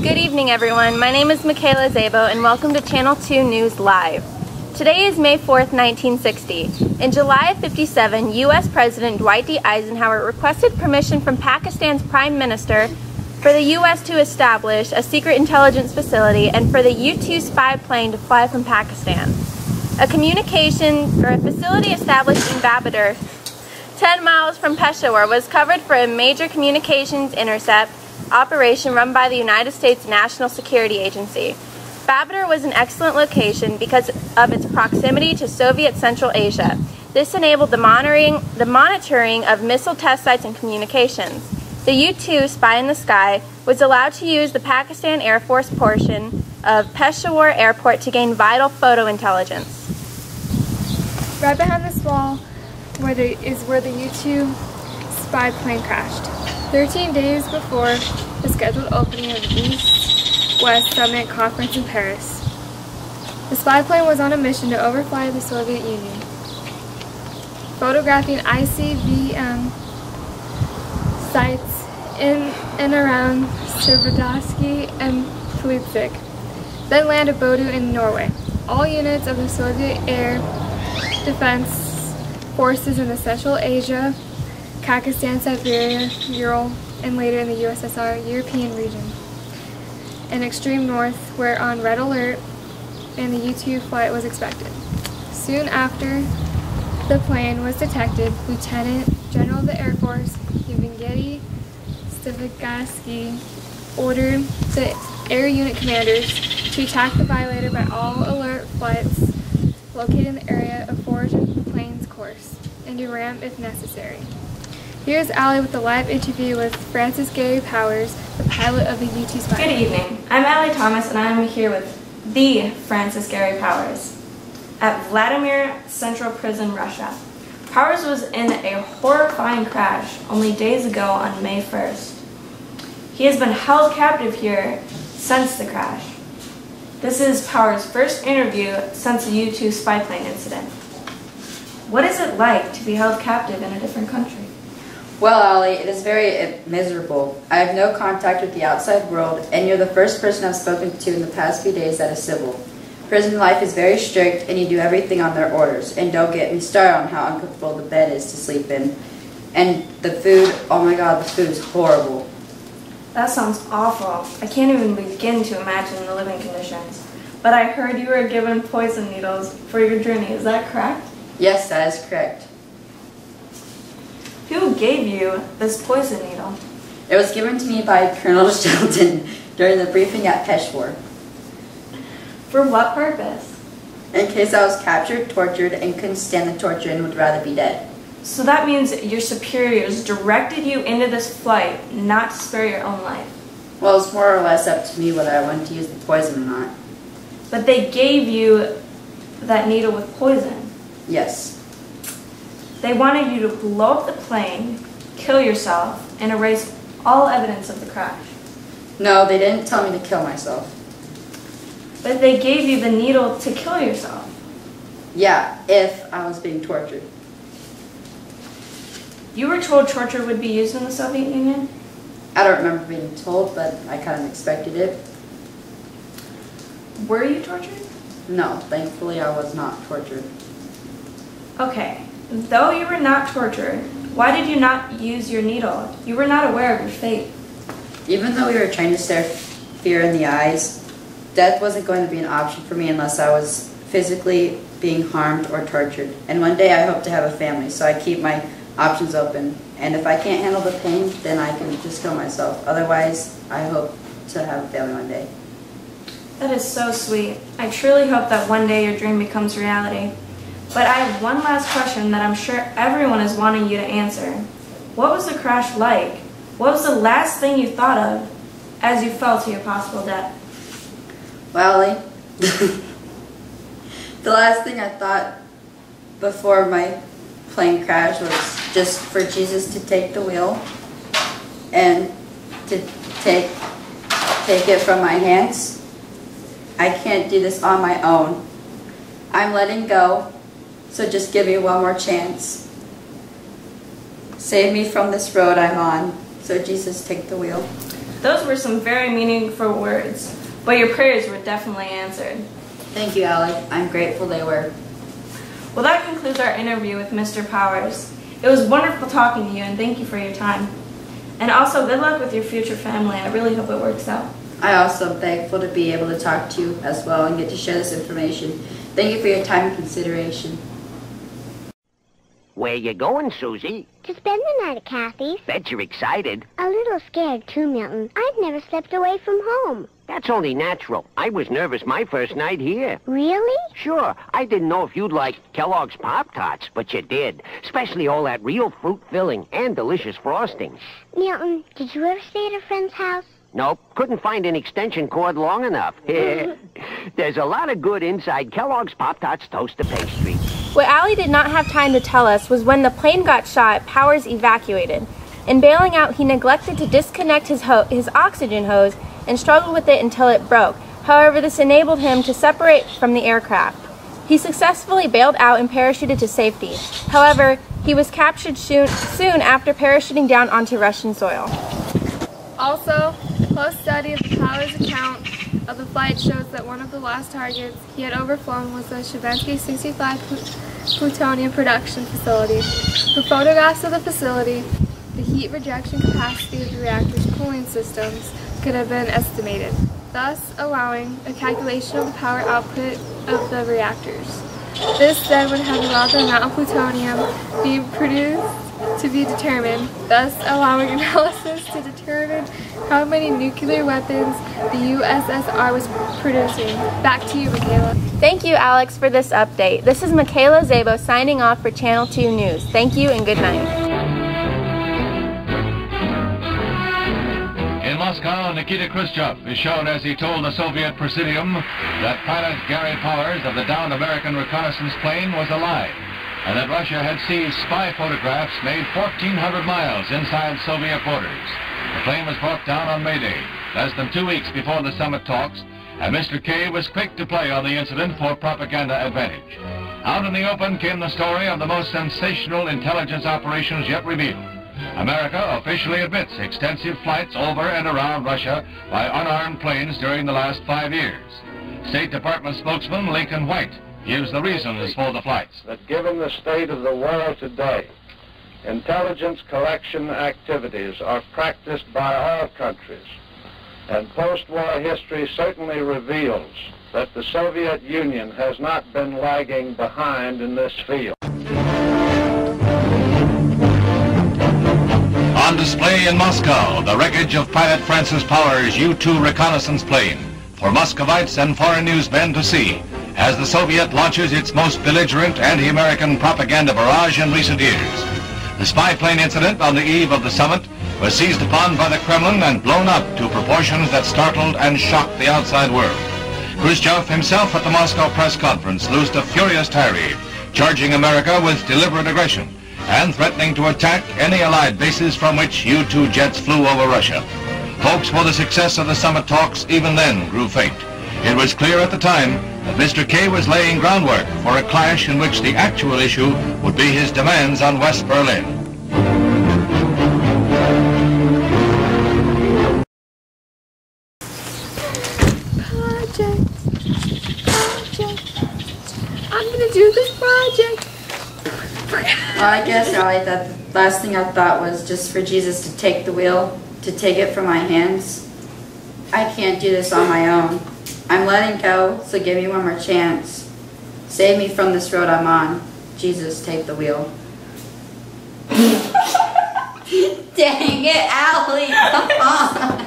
Good evening, everyone. My name is Michaela Zabo, and welcome to Channel 2 News Live. Today is May 4th, 1960. In July of '57, U.S. President Dwight D. Eisenhower requested permission from Pakistan's Prime Minister for the U.S. to establish a secret intelligence facility and for the U-2 spy plane to fly from Pakistan. A facility established in Babadar, 10 miles from Peshawar, was covered for a major communications intercept operation run by the United States National Security Agency. Babadar was an excellent location because of its proximity to Soviet Central Asia. This enabled the monitoring of missile test sites and communications. The U-2 Spy in the Sky was allowed to use the Pakistan Air Force portion of Peshawar Airport to gain vital photo intelligence. Right behind this wall is where the U-2 spy plane crashed. 13 days before the scheduled opening of the East-West Summit Conference in Paris. The spy plane was on a mission to overfly the Soviet Union, photographing ICBM sites in and around Sverdlovsk and Politsik, then land at Bodø in Norway. All units of the Soviet Air Defense Forces in the Central Asia, Kazakhstan, Siberia, Ural, and later in the USSR European region, and extreme north were on red alert, and the U-2 flight was expected. Soon after the plane was detected, Lieutenant General of the Air Force Evgeny Stavgatsky ordered the air unit commanders to attack the violator by all alert flights located in the area of forward the plane's course, and to ram if necessary. Here's Allie with a live interview with Francis Gary Powers, the pilot of the U-2 spy. Good evening. I'm Allie Thomas, and I'm here with the Francis Gary Powers at Vladimir Central Prison, Russia. Powers was in a horrifying crash only days ago on May 1st. He has been held captive here since the crash. This is Powers' first interview since the U-2 spy plane incident. What is it like to be held captive in a different country? Well, Allie, it is very miserable. I have no contact with the outside world, and you're the first person I've spoken to in the past few days that is civil. Prison life is very strict, and you do everything on their orders. And don't get me started on how uncomfortable the bed is to sleep in. And the food, oh my God, the food is horrible. That sounds awful. I can't even begin to imagine the living conditions. But I heard you were given poison needles for your journey. Is that correct? Yes, that is correct. Who gave you this poison needle? It was given to me by Colonel Shelton during the briefing at Peshawar. For what purpose? In case I was captured, tortured, and couldn't stand the torture and would rather be dead. So that means your superiors directed you into this flight not to spare your own life. Well, it's more or less up to me whether I wanted to use the poison or not. But they gave you that needle with poison. Yes. They wanted you to blow up the plane, kill yourself, and erase all evidence of the crash. No, they didn't tell me to kill myself. But they gave you the needle to kill yourself. Yeah, if I was being tortured. You were told torture would be used in the Soviet Union? I don't remember being told, but I kind of expected it. Were you tortured? No, thankfully I was not tortured. Okay. Though you were not tortured, why did you not use your needle? You were not aware of your fate. Even though we were trained to stare fear in the eyes, death wasn't going to be an option for me unless I was physically being harmed or tortured. And one day I hope to have a family, so I keep my options open. And if I can't handle the pain, then I can just kill myself. Otherwise, I hope to have a family one day. That is so sweet. I truly hope that one day your dream becomes reality. But I have one last question that I'm sure everyone is wanting you to answer. What was the crash like? What was the last thing you thought of as you fell to your possible death? Well, the last thing I thought before my plane crash was just for Jesus to take the wheel and to take it from my hands. I can't do this on my own. I'm letting go. So just give me one more chance. Save me from this road I'm on. So Jesus, take the wheel. Those were some very meaningful words, but your prayers were definitely answered. Thank you, Allie. I'm grateful they were. Well, that concludes our interview with Mr. Powers. It was wonderful talking to you, and thank you for your time. And also, good luck with your future family. I really hope it works out. I also am thankful to be able to talk to you as well and get to share this information. Thank you for your time and consideration. Where you going, Susie? To spend the night at Kathy's. Bet you're excited. A little scared, too, Milton. I've never slept away from home. That's only natural. I was nervous my first night here. Really? Sure, I didn't know if you'd like Kellogg's Pop-Tarts, but you did. Especially all that real fruit filling and delicious frosting. Milton, did you ever stay at a friend's house? Nope, couldn't find an extension cord long enough. There's a lot of good inside Kellogg's Pop-Tarts toaster pastry. What Allie did not have time to tell us was when the plane got shot, Powers evacuated. In bailing out, he neglected to disconnect his oxygen hose and struggled with it until it broke. However, this enabled him to separate from the aircraft. He successfully bailed out and parachuted to safety. However, he was captured soon after parachuting down onto Russian soil. Also, close study of the Powers account of the flight shows that one of the last targets he had overflown was the Shevensky 65 plutonium production facility. For photographs of the facility, the heat rejection capacity of the reactor's cooling systems could have been estimated, thus allowing a calculation of the power output of the reactors. This then would have allowed the amount of plutonium being produced to be determined, thus allowing analysis to determine how many nuclear weapons the USSR was producing. Back to you, Michaela. Thank you, Alex, for this update. This is Michaela Zabo signing off for Channel 2 News. Thank you and good night. In Moscow, Nikita Khrushchev is shown as he told the Soviet Presidium that pilot Gary Powers of the downed American reconnaissance plane was alive, and that Russia had seized spy photographs made 1,400 miles inside Soviet borders. The plane was brought down on May Day, less than 2 weeks before the summit talks, and Mr. K was quick to play on the incident for propaganda advantage. Out in the open came the story of the most sensational intelligence operations yet revealed. America officially admits extensive flights over and around Russia by unarmed planes during the last 5 years. State Department spokesman Lincoln White gives the reasons for the flights. That given the state of the world today, intelligence collection activities are practiced by all countries, and post-war history certainly reveals that the Soviet Union has not been lagging behind in this field. On display in Moscow, the wreckage of pilot Francis Powers' U-2 reconnaissance plane for Muscovites and foreign newsmen to see as the Soviet launches its most belligerent anti-American propaganda barrage in recent years. The spy plane incident on the eve of the summit was seized upon by the Kremlin and blown up to proportions that startled and shocked the outside world. Khrushchev himself at the Moscow press conference loosed a furious tirade, charging America with deliberate aggression and threatening to attack any Allied bases from which U-2 jets flew over Russia. Hopes for the success of the summit talks even then grew faint. It was clear at the time that Mr. K was laying groundwork for a clash in which the actual issue would be his demands on West Berlin. Project. I'm gonna do this project. Well, I guess, Allie, that the last thing I thought was just for Jesus to take the wheel, to take it from my hands. I can't do this on my own. I'm letting go, so give me one more chance. Save me from this road I'm on. Jesus, take the wheel. Dang it, Allie, come on.